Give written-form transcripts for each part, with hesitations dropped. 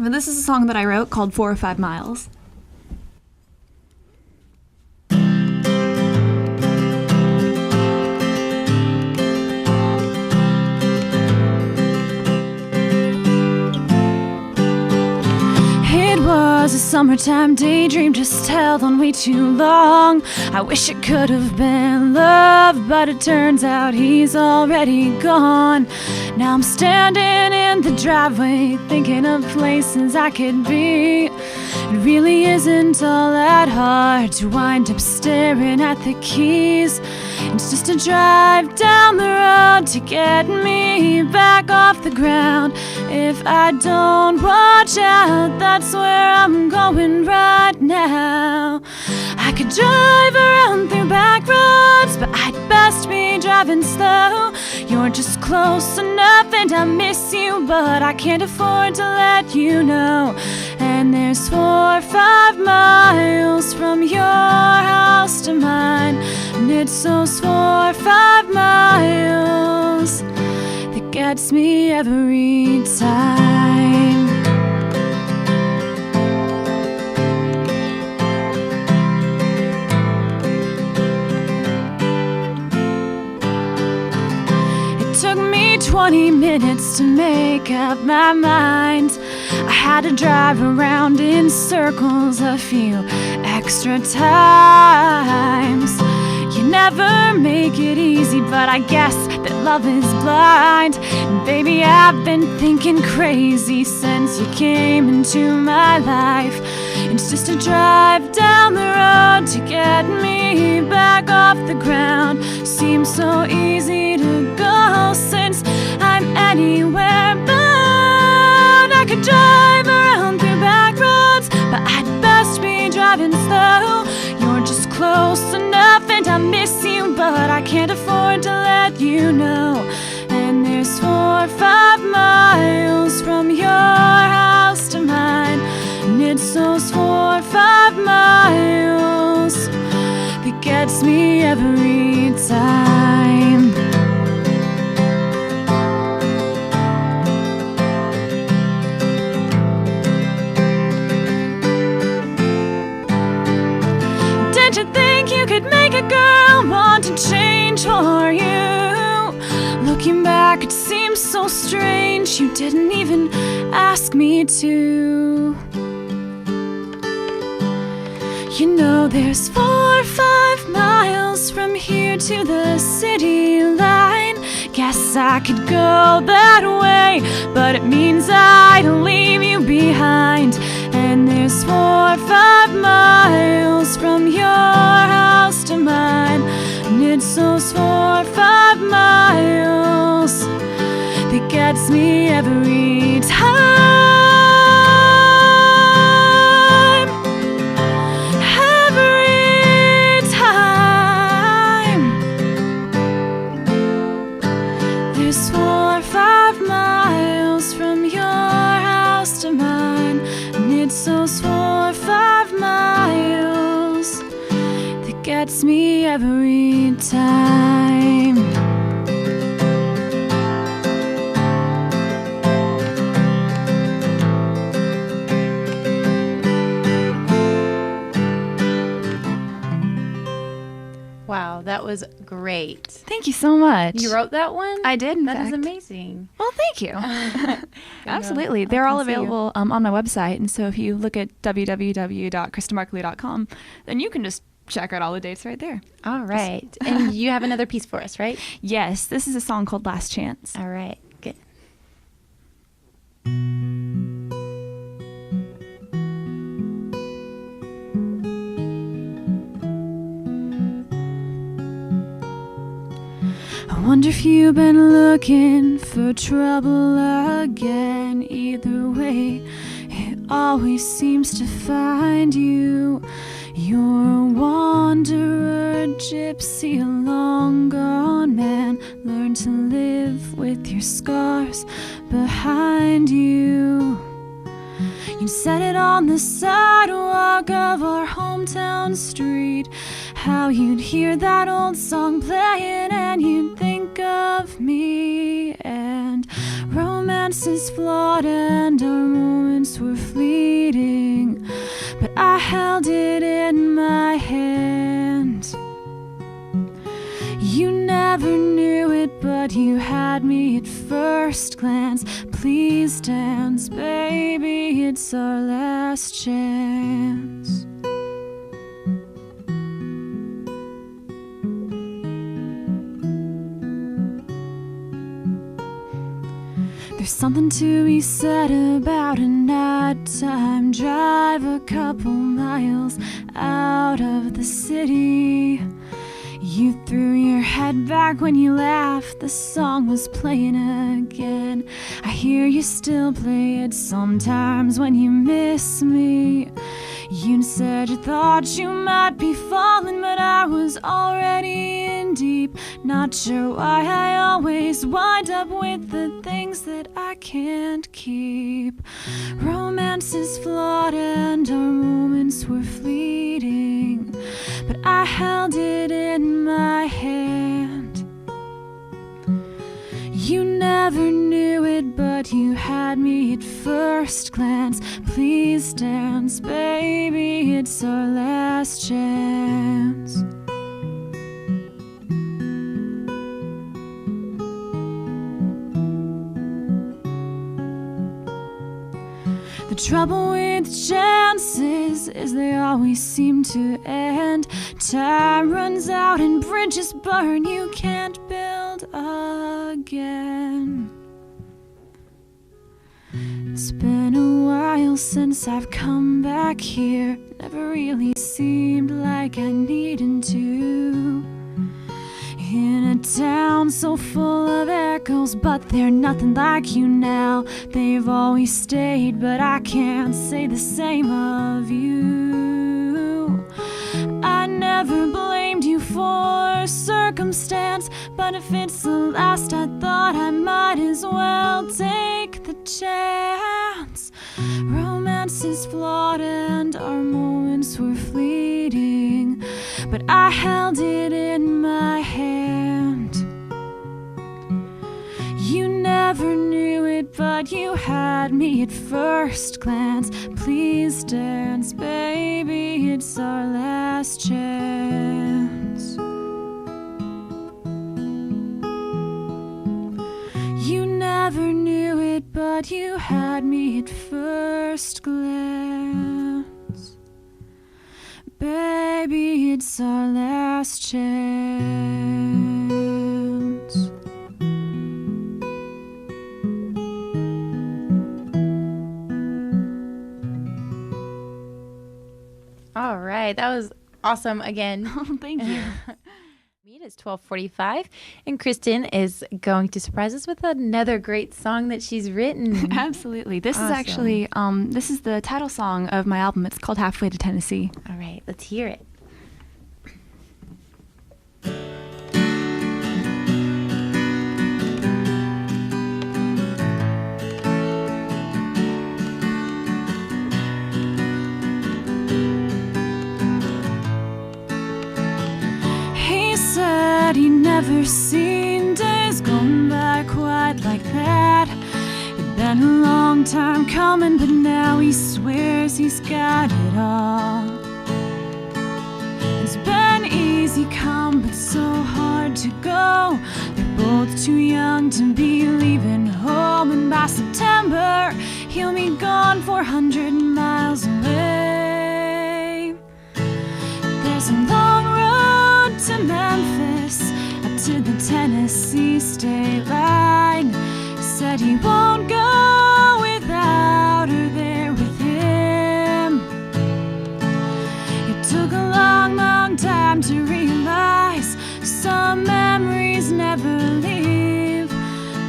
But this is a song that I wrote called 4 or 5 Miles. It was a summertime daydream just held on way too long. I wish it could have been love, but it turns out he's already gone. Now I'm standing in the driveway thinking of places I could be. It really isn't all that hard to wind up staring at the keys. It's just a drive down the road to get me back off the ground. If I don't watch out, that's where I'm going right now. I could drive around through back roads, but I'd best be driving slow. You're just close enough and I miss you, but I can't afford to let you know. And there's 4 or 5 miles from your house to mine, and it's those 4 or 5 miles that gets me every time. It took me 20 minutes to make up my mind. I had to drive around in circles a few extra times. You never make it easy, but I guess that love is blind. And baby, I've been thinking crazy since you came into my life. It's just a drive down the road to get me back off the ground. Seems so easy to go since I'm anywhere bound. I could drive around through back roads, but I'd best be driving slow. You're just close enough and I miss you, but I can't afford to let you know. And there's 4 or 5 miles from your house to mine, and it's those 4 or 5 miles that gets me every time. Did you think you could make a girl want to change for you? Looking back, it seems so strange you didn't even ask me to. You know there's 4 or 5 miles from here to the city line. Guess I could go that way, but it means I'd leave you behind. And there's 4 or 5 miles from your house to mine, and it's those 4 or 5 miles that gets me every time. Every time. There's 4 or 5 miles from your house to mine, and it's those 4 or 5 miles that gets me every time. Wow, that was great. Thank you so much. You wrote that one? I did, in That is fact. amazing. Well, thank you. Absolutely. They're all available on my website. And so if you look at www.kristenbarkuloo.com, then you can just check out all the dates right there. All right. And you have another piece for us, right? Yes, this is a song called Last Chance. All right. Good. I wonder if you've been looking for trouble again. Either way, it always seems to find you. You're a wanderer, gypsy, a long gone man. Learn to live with your scars behind you. You'd set it on the sidewalk of our hometown street. How you'd hear that old song playing and you'd think of me and Romance is flawed and our moments were fleeting, but I held it in my hand. You never knew it, but you had me at first glance. Please dance, baby, it's our last chance. There's something to be said about a nighttime drive a couple miles out of the city. You threw your head back when you laughed, the song was playing again. I hear you still play it sometimes when you miss me. You said you thought you might be falling, but I was already in deep. Not sure why I always wind up with the things that I can't keep. Romance is flawed and our moments were fleeting, but I held it in my hand. You never knew it, but you had me at first glance. Please dance, baby, it's our last chance. The trouble with chances is they always seem to end. Time runs out and bridges burn, you can't build again. It's been a while since I've come back here. Never really seemed like I needed to. In a town so full of echoes, but they're nothing like you now. They've always stayed, but I can't say the same of you. I never blamed you for circumstance, but if it's the last, I thought I might as well take the chance. Romance is flawed and our moments were fleeting, but I held it in my hand. You never knew it, but you had me at first glance. Please dance, baby, it's our last chance. You never knew it, but you had me at first glance. Baby, it's our last chance. All right, that was awesome again. Oh, thank you. It's 12:45, and Kristen is going to surprise us with another great song that she's written. Absolutely. This Awesome. is actually, this is the title song of my album. It's called Halfway to Tennessee. All right, let's hear it. He never seen days gone by quite like that. It'd been a long time coming, but now he swears he's got it all. It's been easy come, but so hard to go. They're both too young to be leaving home, and by September he'll be gone 400 miles away. There's a long road to Memphis, up to the Tennessee state line. Said he won't go without her there with him. It took a long, long time to realize some memories never leave.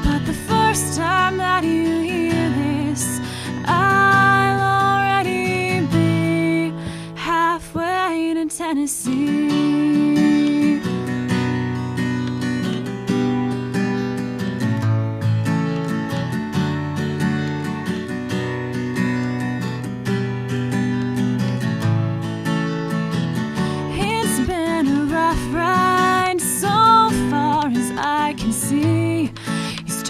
But the first time that you hear this, I'll already be halfway to Tennessee.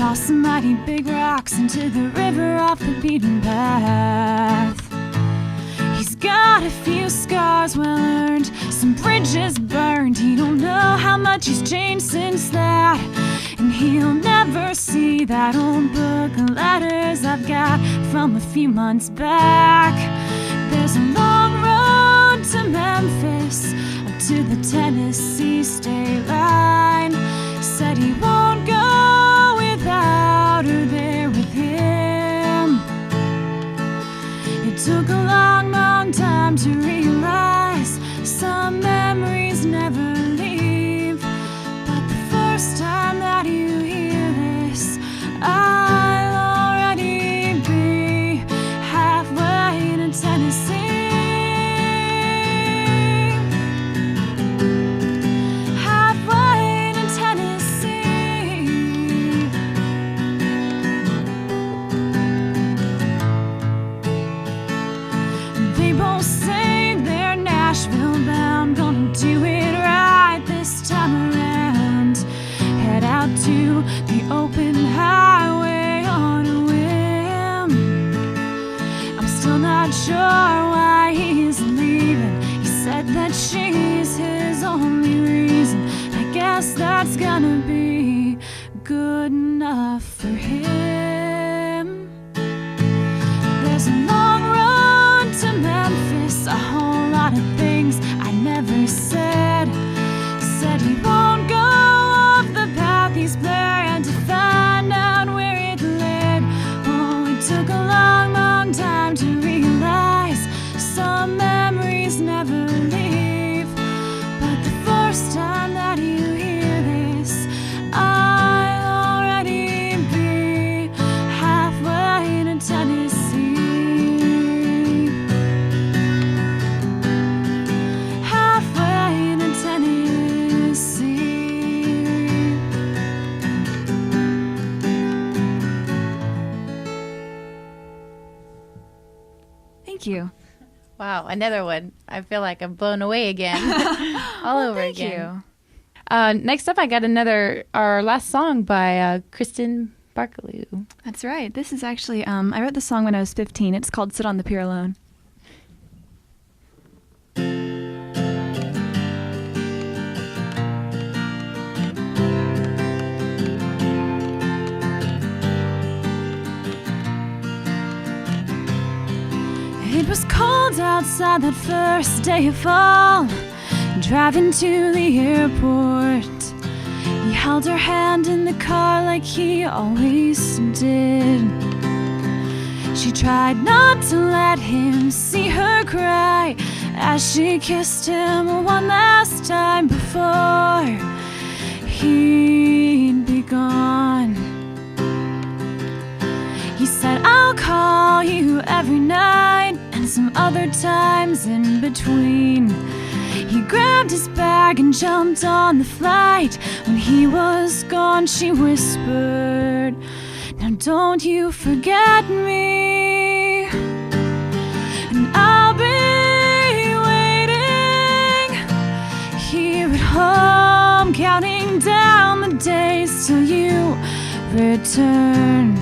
toss some mighty big rocks into the river off the beaten path. He's got a few scars well earned, some bridges burned. He don't know how much he's changed since that, and he'll never see that old book of letters I've got from a few months back. There's a long road to Memphis, up to the Tennessee state line. Said he won't go without her there with him. It took a long, long time to realize some memories never leave. But the first time that you hear this, I'll already be halfway to Tennessee. Halfway to Tennessee. They both say they're Nashville bound, gonna do it right this time around. Head out to the open highway on a whim. I'm still not sure why he's leaving. He said that she's his only reason. I guess that's gonna be good enough for him. There's a long road to Memphis, a whole lot of things I never said. Said he won't go off the path he's planned to find out where it led. Oh, it took a long, long time to realize some memories never leave. But the first time that you hear this, I'll already be halfway to Tennessee. Halfway to Tennessee. Thank you. Wow, another one. I feel like I'm blown away again. All over Thank again. you. Next up, I got our last song by Kristen Barkuloo. That's right. This is actually, I wrote the song when I was 15. It's called Sit on the Pier Alone. It was cold outside that first day of fall, driving to the airport. He held her hand in the car like he always did. She tried not to let him see her cry as she kissed him one last time before he'd be gone. He said, I'll call you every night and some other times in between. He grabbed his bag and jumped on the flight. When he was gone, she whispered, now don't you forget me. And I'll be waiting here at home, counting down the days till you return.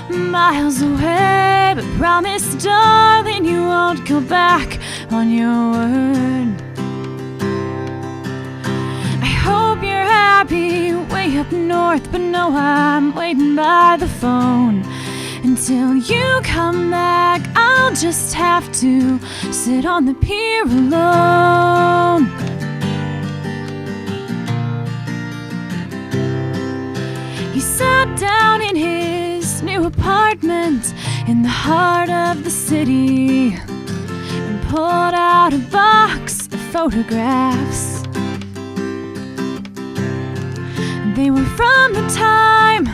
Miles away, but promise, darling, you won't go back on your word. I hope you're happy way up north, but no, I'm waiting by the phone. Until you come back, I'll just have to sit on the pier alone. He sat down in his new apartment in the heart of the city and pulled out a box of photographs. They were from the time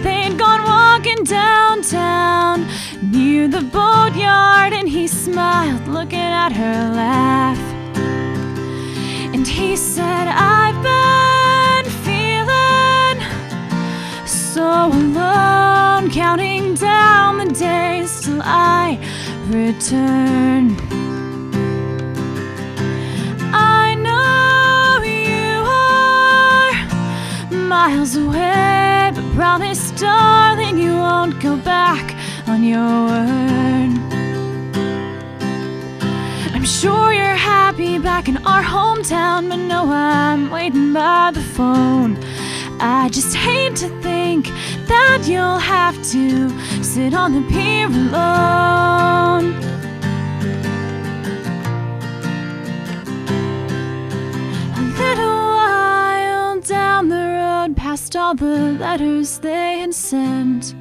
they'd gone walking downtown near the boatyard, and he smiled looking at her laugh. And he said, I've been feeling so alone, counting down the days till I return. I know miles away, but promise, darling, you won't go back on your word. I'm sure you're happy back in our hometown, but no, I'm waiting by the phone. I just hate to think that you'll have to sit on the pier alone. A little while down the road, past all the letters they had sent,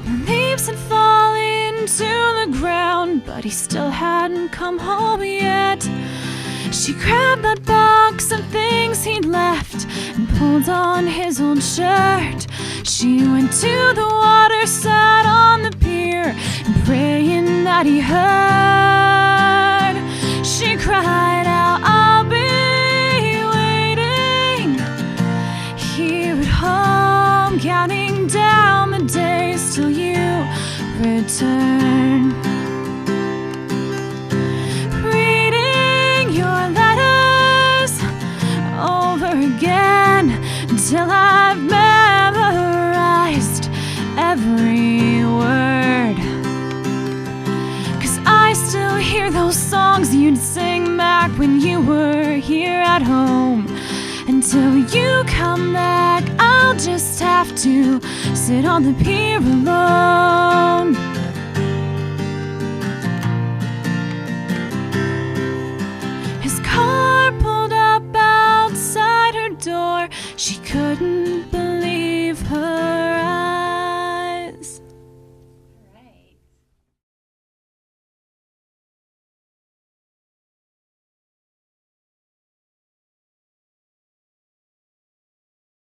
the leaves had fallen to the ground, but he still hadn't come home yet. She grabbed that box of things he'd left and pulled on his old shirt. She went to the water, sat on the pier, and praying that he heard. She cried out, I'll be waiting here at home, counting down the days till you return. Again until I've memorized every word, 'cause I still hear those songs you'd sing back when you were here at home. Until you come back, I'll just have to sit on the pier alone. His car pulled up outside her door. She couldn't